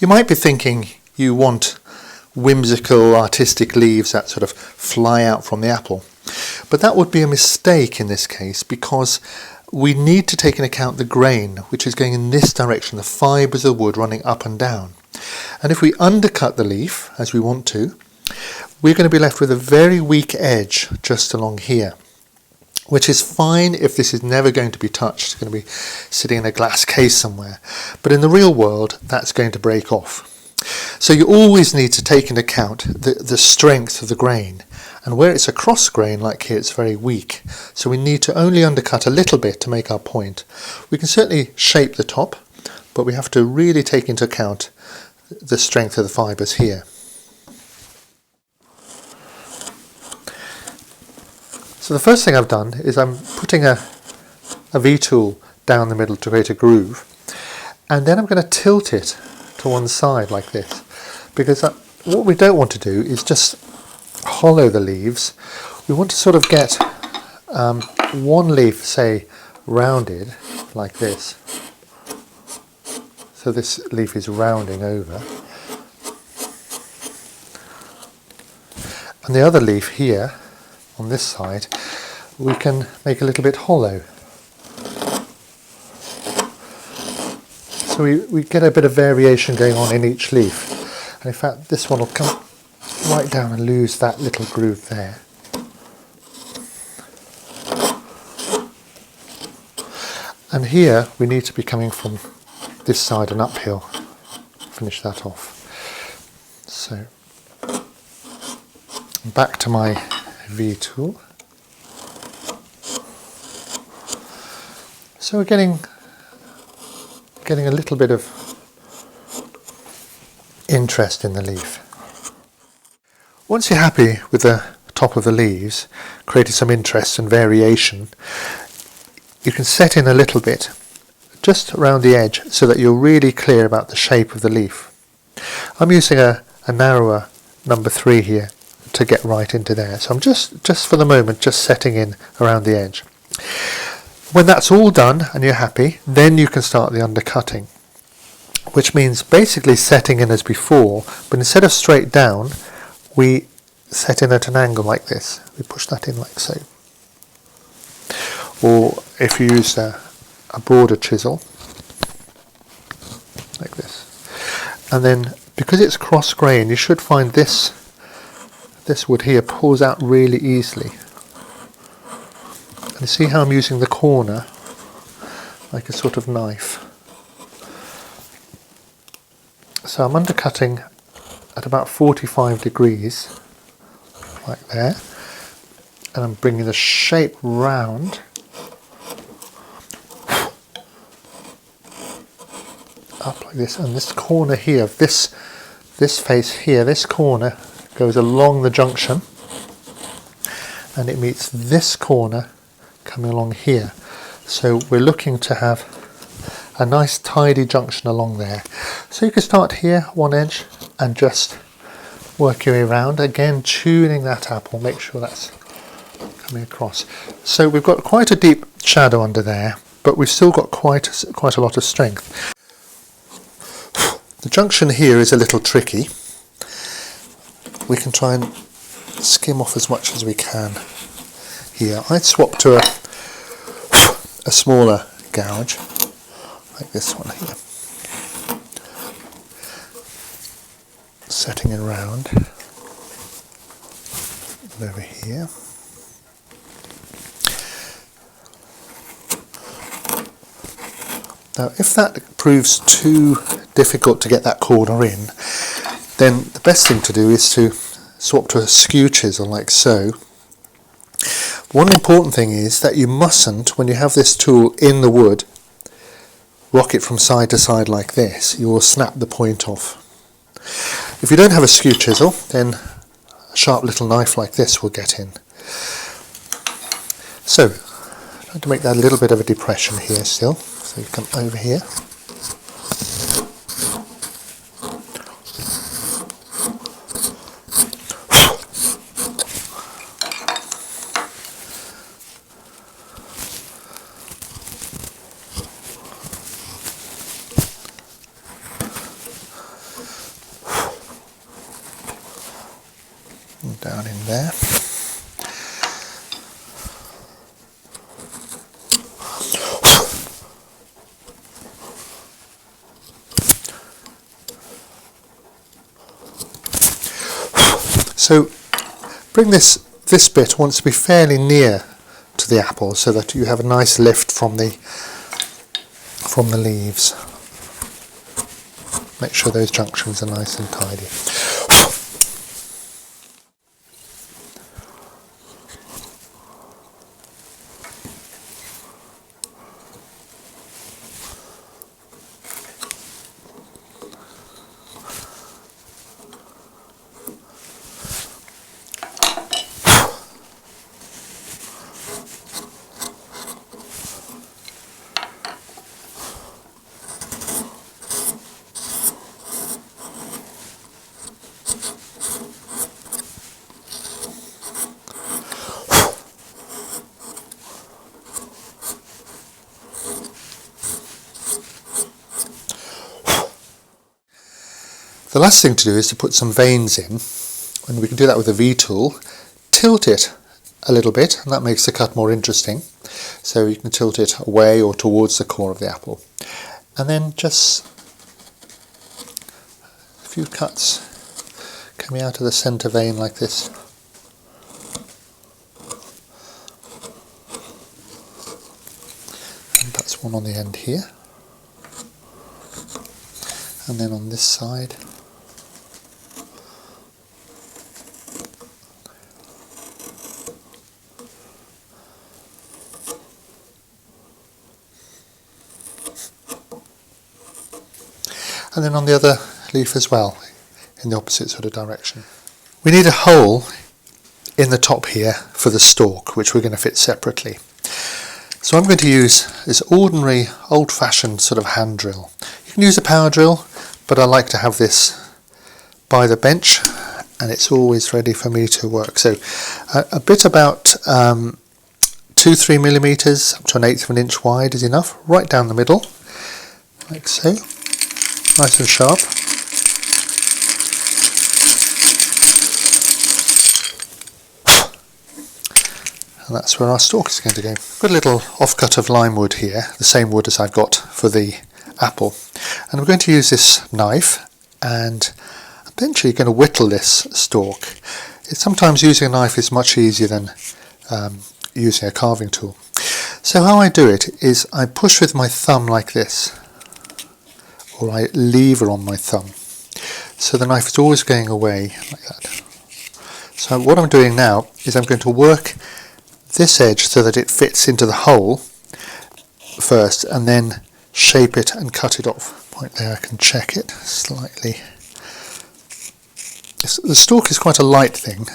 You might be thinking you want whimsical, artistic leaves that sort of fly out from the apple. But that would be a mistake in this case, because we need to take into account the grain, which is going in this direction, the fibres of the wood running up and down. And if we undercut the leaf, as we want to, we're going to be left with a very weak edge just along here, which is fine if this is never going to be touched. It's going to be sitting in a glass case somewhere. But in the real world, that's going to break off. So you always need to take into account the strength of the grain. And where it's a cross grain like here, it's very weak. So we need to only undercut a little bit to make our point. We can certainly shape the top, but we have to really take into account the strength of the fibres here. So the first thing I've done is I'm putting a V-tool down the middle to create a groove, and then I'm going to tilt it to one side like this, because what we don't want to do is just hollow the leaves. We want to sort of get one leaf, say, rounded like this. So this leaf is rounding over. And the other leaf here, on this side, we can make a little bit hollow. So we get a bit of variation going on in each leaf. And in fact, this one will come right down and lose that little groove there. And here we need to be coming from this side and uphill. Finish that off. So back to my V-tool. So we're getting a little bit of interest in the leaf. Once you're happy with the top of the leaves, created some interest and variation, you can set in a little bit just around the edge so that you're really clear about the shape of the leaf. I'm using a narrower number 3 here to get right into there. So I'm just for the moment just setting in around the edge. When that's all done and you're happy, then you can start the undercutting, which means basically setting in as before, but instead of straight down, we set in at an angle like this. We push that in like so. Or if you use a broader chisel, like this. And then, because it's cross grain, you should find this wood here pulls out really easily. And you see how I'm using the corner like a sort of knife. So I'm undercutting at about 45 degrees, like there, and I'm bringing the shape round. Up like this, and this corner here, this face here, this corner goes along the junction, and it meets this corner coming along here. So we're looking to have a nice tidy junction along there. So you can start here, one edge, and just work your way around, again tuning that apple, make sure that's coming across. So we've got quite a deep shadow under there, but we've still got quite a lot of strength. The junction here is a little tricky. We can try and skim off as much as we can here. I'd swap to a smaller gouge, like this one here. Setting it round and over here. Now if that proves too difficult to get that corner in, then the best thing to do is to swap to a skew chisel like so. One important thing is that you mustn't, when you have this tool in the wood, rock it from side to side like this. You will snap the point off. If you don't have a skew chisel, then a sharp little knife like this will get in. So, I'm going to make that a little bit of a depression here still. So you come over here. there. So bring this bit wants to be fairly near to the apple so that you have a nice lift from the leaves. Make sure those junctions are nice and tidy. The last thing to do is to put some veins in, and we can do that with a V-tool. Tilt it a little bit, and that makes the cut more interesting. So you can tilt it away or towards the core of the apple. And then just a few cuts coming out of the centre vein like this. And that's one on the end here. And then on this side. And then on the other leaf as well, in the opposite sort of direction. We need a hole in the top here for the stalk, which we're going to fit separately. So I'm going to use this ordinary old-fashioned sort of hand drill. You can use a power drill, but I like to have this by the bench, and it's always ready for me to work. So a bit about 2-3 millimeters up to 1/8 of an inch wide is enough, right down the middle, like so. Nice and sharp. And that's where our stalk is going to go. Got a little offcut of lime wood here, the same wood as I've got for the apple. And I'm going to use this knife and eventually going to whittle this stalk. Sometimes using a knife is much easier than using a carving tool. So how I do it is I push with my thumb like this, or I lever on my thumb. So the knife is always going away like that. So what I'm doing now is I'm going to work this edge so that it fits into the hole first, and then shape it and cut it off. Point there, I can check it slightly. The stalk is quite a light thing.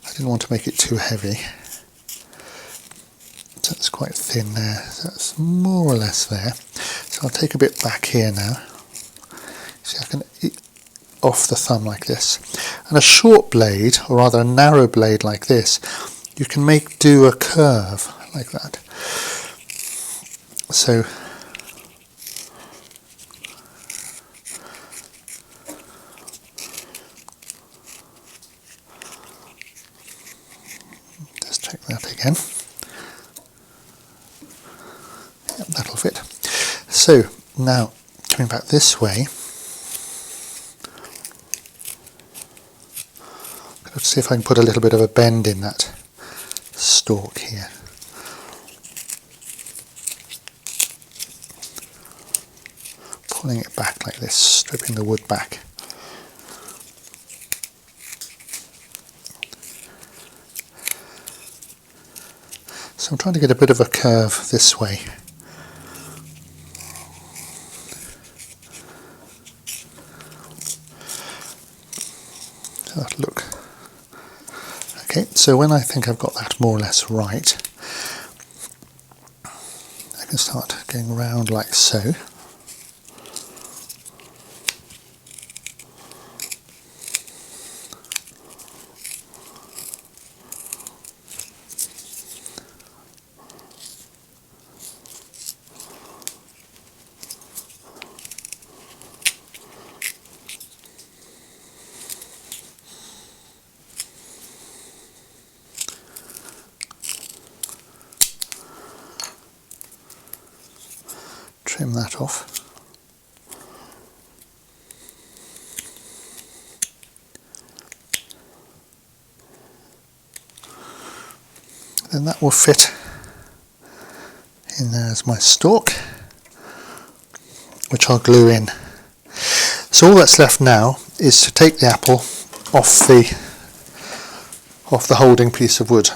I didn't want to make it too heavy. So it's quite thin there. So that's more or less there. So I'll take a bit back here now. See, I can eat off the thumb like this. And a short blade, or rather a narrow blade like this, you can do a curve like that. So just check that again. Yep, that'll fit. So now coming back this way, let's see if I can put a little bit of a bend in that stalk here. Pulling it back like this, stripping the wood back. So I'm trying to get a bit of a curve this way. So that'll look okay. So when I think I've got that more or less right, I can start going round like so. trim that off. Then that will fit in there as my stalk, which I'll glue in. So all that's left now is to take the apple off the holding piece of wood.